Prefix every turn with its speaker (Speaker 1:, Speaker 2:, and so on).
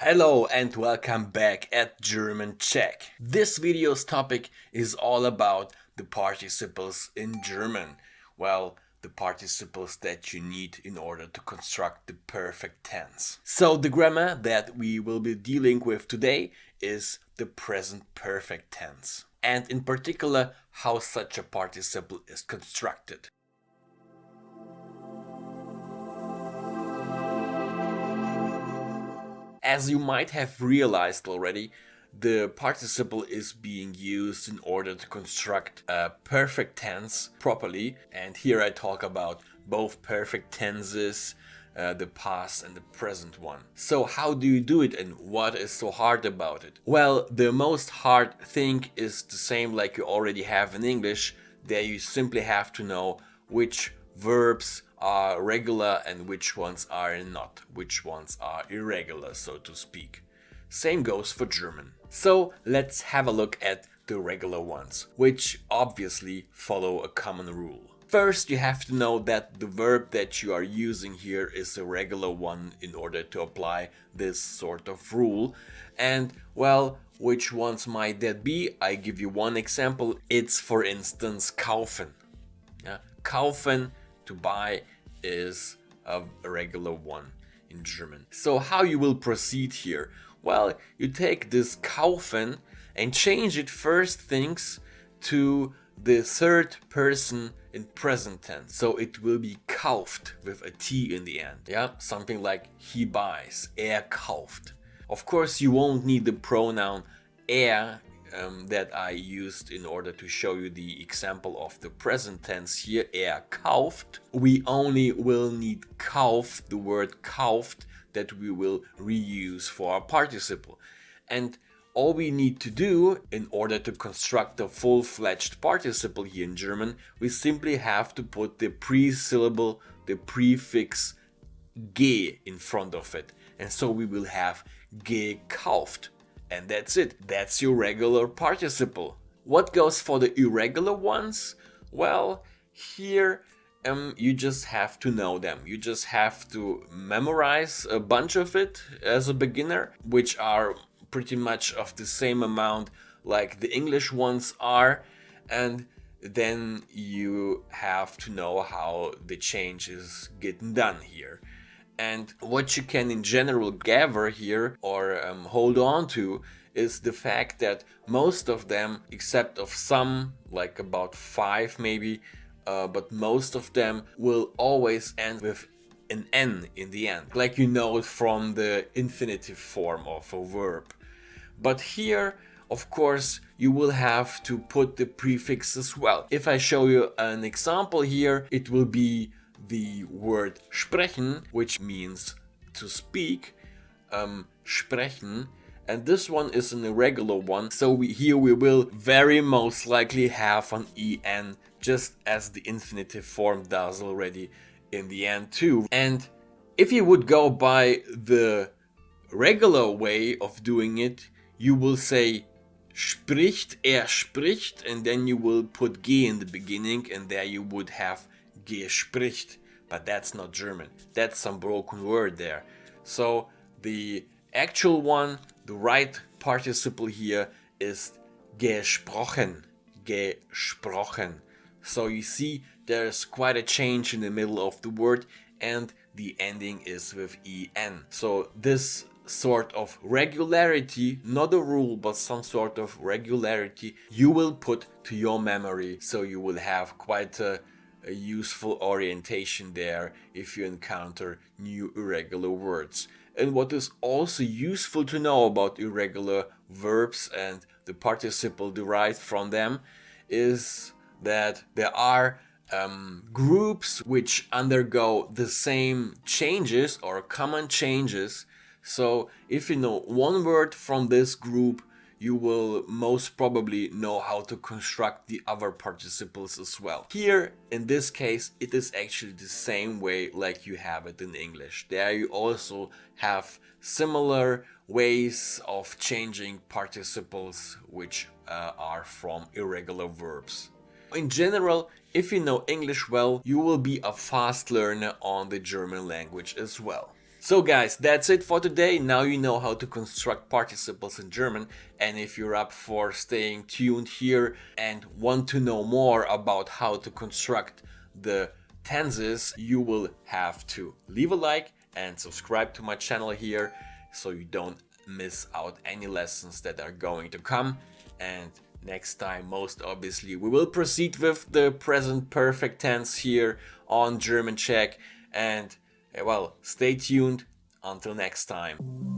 Speaker 1: Hello and welcome back at German Check. This video's topic is all about the participles in German. Well, the participles that you need in order to construct the perfect tense. So the grammar that we will be dealing with today is the present perfect tense. And in particular, how such a participle is constructed. As you might have realized already, the participle is being used in order to construct a perfect tense properly. And here I talk about both perfect tenses, the past and the present one. So how do you do it and what is so hard about it? Well, the most hard thing is the same like you already have in English. There you simply have to know which verbs are regular and which ones are not, which ones are irregular, so to speak. Same goes for German. So let's have a look at the regular ones, which obviously follow a common rule. First, you have to know that the verb that you are using here is a regular one in order to apply this sort of rule. And well, which ones might that be? I give you one example. It's for instance kaufen. Yeah? Kaufen, to buy, is a regular one in German. So how you will proceed here? Well, you take this kaufen and change it first things to the third person in present tense. So it will be kauft with a T in the end. Yeah, something like he buys, kauft. Of course, you won't need the pronoun that I used in order to show you the example of the present tense here, kauft. We only will need kauf, the word kauft, that we will reuse for our participle. And all we need to do in order to construct a full-fledged participle here in German, we simply have to put the pre-syllable, the prefix ge in front of it. And so we will have gekauft. And that's it. That's your regular participle. What goes for the irregular ones? Well, here you just have to know them. You just have to memorize a bunch of it as a beginner, which are pretty much of the same amount like the English ones are. And then you have to know how the change is getting done here. And what you can in general gather here or hold on to is the fact that most of them, except of some, like about 5 maybe, but most of them will always end with an N in the end, like you know it from the infinitive form of a verb. But here, of course, you will have to put the prefix as well. If I show you an example here, it will be the word sprechen, which means to speak, sprechen, and this one is an irregular one, so here we will very most likely have an en, just as the infinitive form does already in the end too. And if you would go by the regular way of doing it, you will say spricht, spricht, and then you will put G in the beginning, and there you would have gespricht, but that's not German. That's some broken word there. So the actual one, the right participle here is gesprochen, gesprochen. So you see there's quite a change in the middle of the word and the ending is with en. So this sort of regularity, not a rule but some sort of regularity, you will put to your memory, so you will have quite a useful orientation there if you encounter new irregular words. And what is also useful to know about irregular verbs and the participle derived from them is that there are groups which undergo the same changes or common changes. So if you know one word from this group, you will most probably know how to construct the other participles as well. Here, in this case, it is actually the same way like you have it in English. There you also have similar ways of changing participles which are from irregular verbs. In general, if you know English well, you will be a fast learner on the German language as well. So guys, that's it for today. Now you know how to construct participles in German, and if you're up for staying tuned here and want to know more about how to construct the tenses, you will have to leave a like and subscribe to my channel here so you don't miss out any lessons that are going to come. And next time, most obviously, we will proceed with the present perfect tense here on German Check. And well, stay tuned. Until next time.